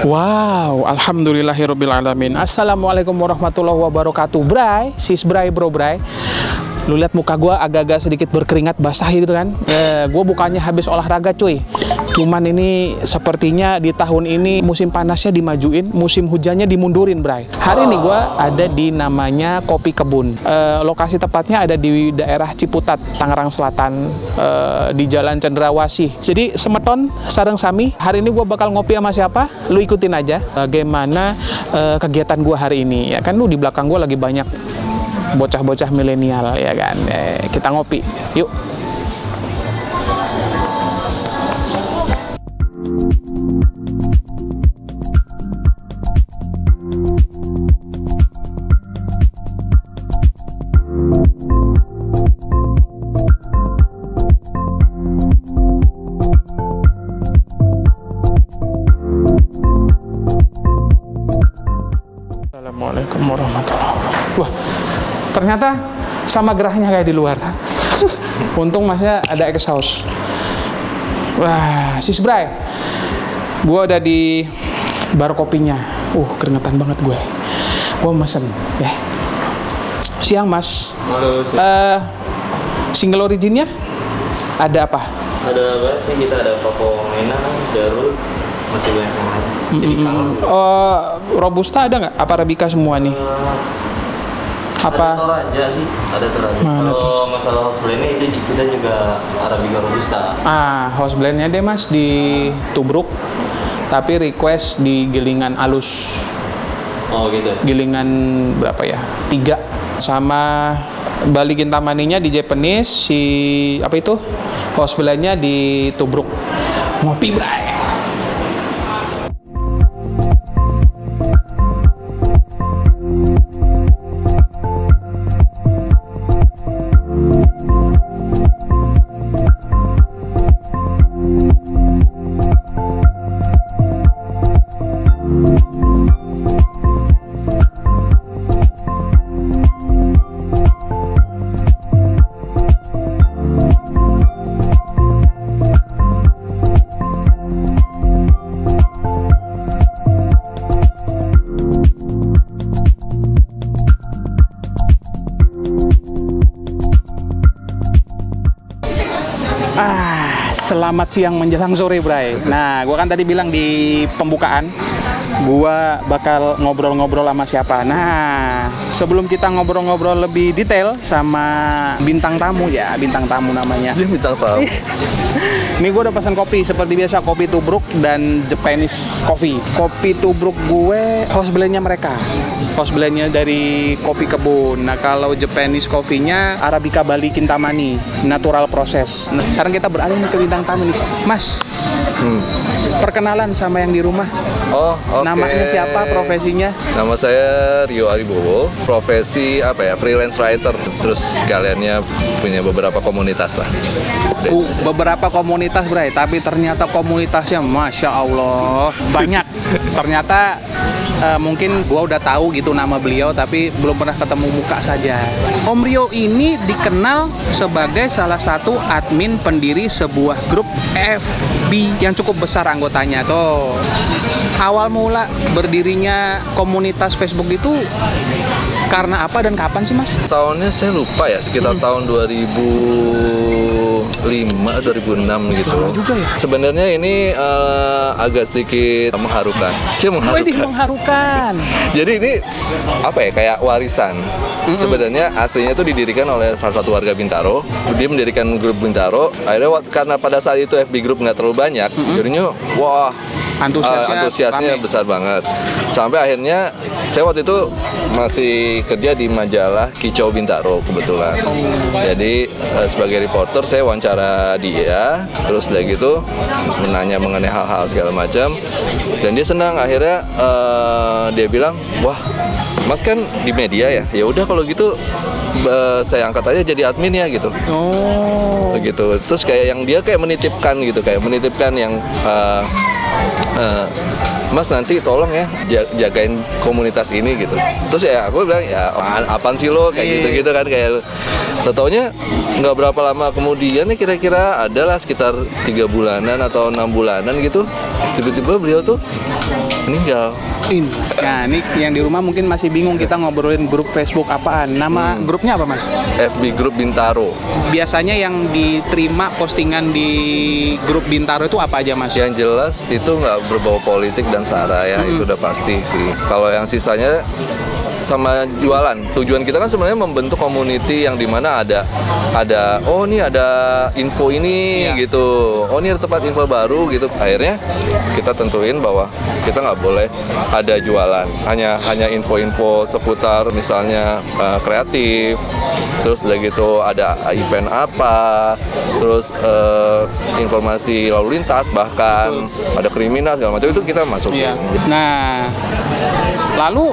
Wow, alhamdulillahirobbilalamin. Assalamualaikum warahmatullahi wabarakatuh. Bray, sis Bray, bro Bray. Lu lihat muka gue agak-agak sedikit berkeringat basah gitu kan. Gue bukannya habis olahraga cuy. Cuman ini sepertinya di tahun ini musim panasnya dimajuin, musim hujannya dimundurin Bray. Hari ini gue ada di namanya Kopi Kebun. Lokasi tepatnya ada di daerah Ciputat, Tangerang Selatan, di Jalan Cendrawasih. Jadi semeton sareng sami. Hari ini gue bakal ngopi sama siapa? Lu ikutin aja bagaimana kegiatan gue hari ini. Ya kan lu di belakang gue lagi banyak bocah-bocah milenial ya kan. Kita ngopi yuk. Assalamualaikum warahmatullahi wabarakatuh. Wah, ternyata sama gerahnya kayak di luar. Untung masnya ada exhaust. Wah, sis Bray, gue ada di bar kopinya. Keringetan banget gue. Gue mesen ya. Siang mas. Halo, siang. Single originnya ada apa? Ada banyak sih, kita ada Papo Mena, Darul, masih banyak yang lain. Robusta ada nggak? Apa Arabica semua nih? Apa? Ada Toraja sih, ada Toraja. Kalau masalah house blend itu kita juga Arabica Robusta. House blendnya deh mas di tubruk, tapi request di gilingan alus. Oh gitu. Gilingan berapa ya? 3. Sama balikin tamaninya di Japanese, si apa itu? House blendnya di tubruk. Ngopi Bray. Selamat siang menjelang sore, Bray. Nah, gua kan tadi bilang di pembukaan, gua bakal ngobrol-ngobrol sama siapa. Nah, sebelum kita ngobrol-ngobrol lebih detail sama bintang tamu ya, bintang tamu namanya. Bintang tamu. Ini gue udah pesan kopi, seperti biasa kopi tubruk dan Japanese coffee. Kopi tubruk gue house blendnya mereka, house blendnya dari Kopi Kebun. Nah kalau Japanese coffee-nya Arabica Bali Kintamani, natural proses. Nah sekarang kita beralih ke bintang tamu nih, Mas. Perkenalan sama yang di rumah. Oh, oke. Namanya siapa, profesinya? Nama saya Rio Aribowo, profesi apa ya, freelance writer. Terus kaliannya punya beberapa komunitas lah. Beberapa komunitas, Bray, tapi ternyata komunitasnya Masya Allah banyak. Ternyata mungkin gua udah tahu gitu nama beliau, tapi belum pernah ketemu muka saja. Om Rio ini dikenal sebagai salah satu admin pendiri sebuah grup FB yang cukup besar anggotanya tuh. Awal mula berdirinya komunitas Facebook itu karena apa dan kapan sih, Mas? Tahunnya saya lupa ya, sekitar tahun 2005, 2006 gitu. Juga ya? Sebenarnya ini agak sedikit mengharukan. Mengharukan. Jadi ini apa ya, kayak warisan. Sebenarnya aslinya itu didirikan oleh salah satu warga Bintaro. Dia mendirikan grup Bintaro. Akhirnya karena pada saat itu FB Group nggak terlalu banyak, jadinya wah, antusiasnya besar banget. Sampai akhirnya saya waktu itu masih kerja di majalah Kicau Bintaro kebetulan. Jadi sebagai reporter saya wawancara dia, terus dari gitu menanya mengenai hal-hal segala macam. Dan dia senang, akhirnya dia bilang, wah Mas kan di media ya, ya udah kalau gitu saya angkat aja jadi admin ya gitu. Begitu. Terus kayak yang dia kayak menitipkan gitu, yang Mas nanti tolong ya jagain komunitas ini gitu. Terus ya aku bilang ya apaan sih lo kayak gitu-gitu kan, kayak taunya nggak berapa lama kemudian nih kira-kira adalah sekitar 3 bulanan atau 6 bulanan gitu, tiba-tiba beliau tuh meninggal. Nah, ini yang di rumah mungkin masih bingung kita ngobrolin grup Facebook apaan. Nama grupnya apa, Mas? FB Group Bintaro. Biasanya yang diterima postingan di grup Bintaro itu apa aja, Mas? Yang jelas itu nggak berbau politik dan sara ya, itu udah pasti sih. Kalau yang sisanya sama jualan. Tujuan kita kan sebenarnya membentuk community yang dimana ada oh ini ada info ini gitu, oh ini ada tempat info baru gitu. Akhirnya kita tentuin bahwa kita nggak boleh ada jualan, hanya info-info seputar misalnya kreatif, terus udah gitu ada event apa, terus informasi lalu lintas, bahkan ada kriminal segala macam itu kita masukin. Nah, lalu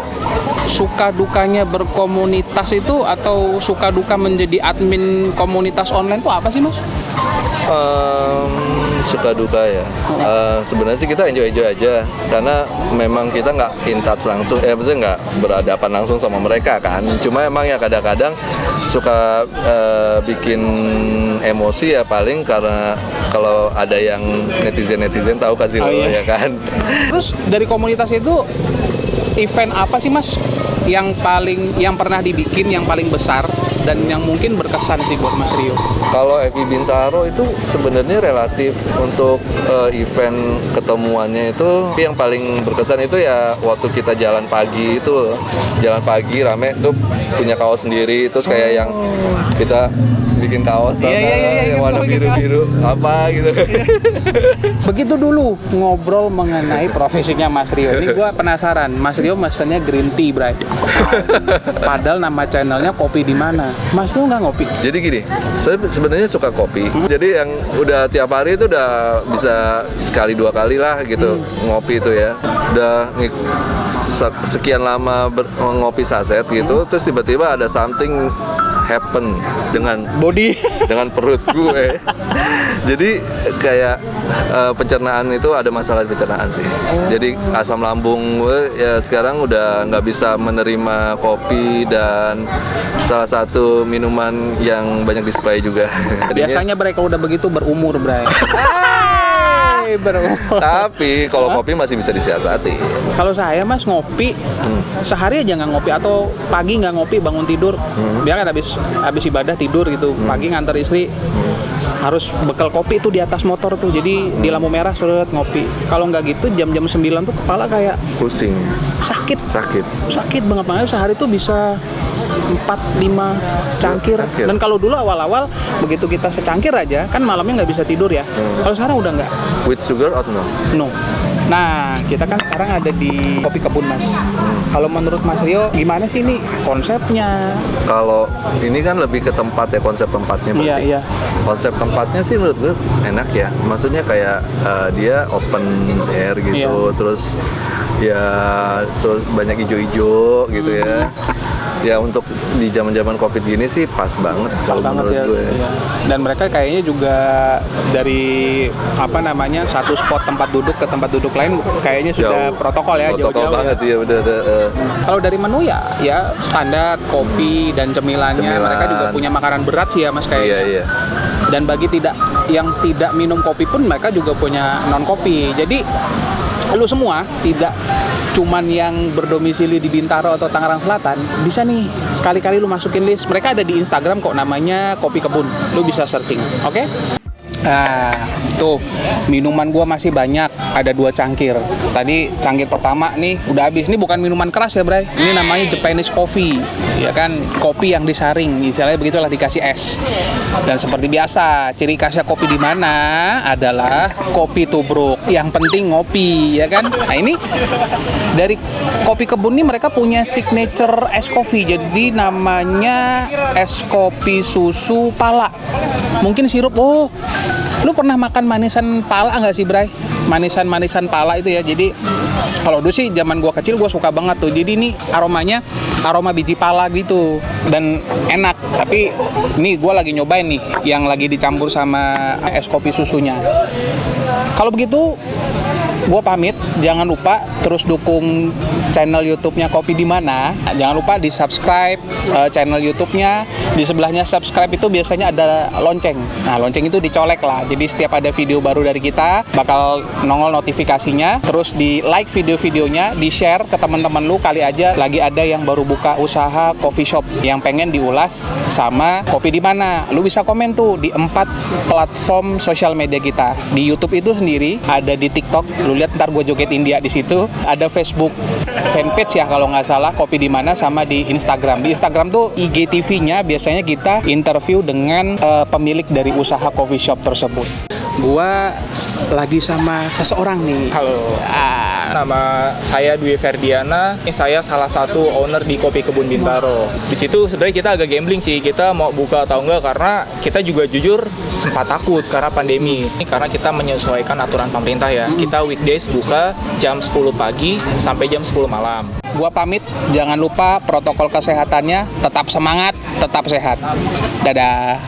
suka dukanya berkomunitas itu atau suka duka menjadi admin komunitas online itu apa sih, Mas? Suka duka ya. Sebenarnya sih kita enjoy aja karena memang kita nggak in touch langsung, maksudnya nggak berhadapan langsung sama mereka kan. Cuma emang ya kadang-kadang suka bikin emosi ya, paling karena kalau ada yang netizen tahu kasih lo ya kan. Terus dari komunitas itu event apa sih, Mas, yang pernah dibikin yang paling besar dan yang mungkin berkesan sih buat Mas Rio? Kalau FB Bintaro itu sebenarnya relatif untuk event ketemuannya itu yang paling berkesan itu ya waktu kita jalan pagi rame tuh punya kaos sendiri, terus kayak yang kita bikin kaos yang warna biru-biru apa gitu. Begitu dulu ngobrol mengenai profesinya Mas Rio. Ini gue penasaran, Mas Rio mesennya green tea, Bray. Padahal nama channelnya Kopi di Mana. Mas Rio nggak ngopi? Jadi gini, saya sebenarnya suka kopi. Jadi yang udah tiap hari itu udah bisa sekali 2 kali lah gitu ngopi itu ya. Udah sekian lama ngopi saset gitu, terus tiba-tiba ada something happen dengan perut gue. Jadi kayak pencernaan itu ada masalah di pencernaan sih. Jadi asam lambung gue ya sekarang udah nggak bisa menerima kopi dan salah satu minuman yang banyak disukai juga. Biasanya mereka udah begitu berumur, Bray. Tapi kalau kopi masih bisa disiasati. Kalau saya, Mas, ngopi sehari aja nggak ngopi, atau pagi nggak ngopi, bangun tidur biar kan habis ibadah tidur gitu, pagi nganter istri harus bekal kopi itu di atas motor tuh, jadi di lampu merah suruh ngopi. Kalau nggak gitu jam-jam 9 tuh kepala kayak pusing, sakit banget sehari tuh bisa 4-5 cangkir. Dan kalau dulu awal-awal begitu kita secangkir aja kan malamnya nggak bisa tidur ya. Kalau sekarang udah nggak. With sugar atau no? Nah, kita kan sekarang ada di Kopi Kebun, Mas. Kalau menurut Mas Rio, gimana sih ini konsepnya? Kalau ini kan lebih ke tempat ya, konsep tempatnya berarti. Iya. Konsep tempatnya sih menurut gue enak ya. Maksudnya kayak dia open air gitu, terus banyak hijau-hijau gitu ya. Ya untuk di zaman-zaman Covid gini sih pas banget kalau menurut gue. Iya. Dan mereka kayaknya juga dari satu spot tempat duduk ke tempat duduk lain kayaknya sudah protokol ya, jauh-jauh banget ya udah. Kalau dari menu ya standar kopi dan cemilannya. Mereka juga punya makanan berat sih ya, Mas, kayaknya. Iya. Dan bagi yang tidak minum kopi pun mereka juga punya non kopi. Jadi lu semua tidak cuman yang berdomisili di Bintaro atau Tangerang Selatan, bisa nih sekali-kali lu masukin list. Mereka ada di Instagram kok, namanya Kopi Kebun. Lu bisa searching, oke? Nah, tuh minuman gua masih banyak, ada 2 cangkir. Tadi cangkir pertama nih udah habis. Ini bukan minuman keras ya, Bray. Ini namanya Japanese coffee, ya kan? Kopi yang disaring, istilahnya begitulah, dikasih es. Dan seperti biasa, ciri khasnya Kopi di Mana adalah kopi tubruk. Yang penting ngopi, ya kan? Nah, ini dari Kopi Kebun nih mereka punya signature es kopi. Jadi namanya es kopi susu pala. Mungkin sirup. Lu pernah makan manisan pala nggak sih, Bray? Manisan pala itu ya. Jadi kalau dulu sih zaman gua kecil gua suka banget tuh. Jadi ini aroma biji pala gitu dan enak. Tapi ini gua lagi nyobain nih yang lagi dicampur sama es kopi susunya. Kalau begitu Gue pamit, jangan lupa terus dukung channel YouTube-nya Kopi di Mana. Jangan lupa di subscribe channel YouTube-nya. Di sebelahnya subscribe itu biasanya ada lonceng. Nah, lonceng itu dicolek lah. Jadi setiap ada video baru dari kita bakal nongol notifikasinya. Terus di like video-videonya, di share ke teman-teman lu, kali aja lagi ada yang baru buka usaha coffee shop yang pengen diulas sama Kopi di Mana. Lu bisa komen tuh di 4 platform sosial media kita. Di YouTube itu sendiri, ada di TikTok. Lu lihat ntar gue joget India di situ. Ada Facebook fanpage ya kalau nggak salah, Kopi di Mana, sama di Instagram. Di Instagram tuh IGTV-nya biasanya kita interview dengan pemilik dari usaha coffee shop tersebut. Gua lagi sama seseorang nih. Halo, nama saya Dwi Ferdiana. Ini saya salah satu owner di Kopi Kebun Bintaro. Di situ sebenarnya kita agak gambling sih, kita mau buka atau enggak, karena kita juga jujur sempat takut karena pandemi. Ini karena kita menyesuaikan aturan pemerintah ya. Kita weekdays buka jam 10 pagi sampai jam 10 malam. Gua pamit, jangan lupa protokol kesehatannya, tetap semangat, tetap sehat. Dadah.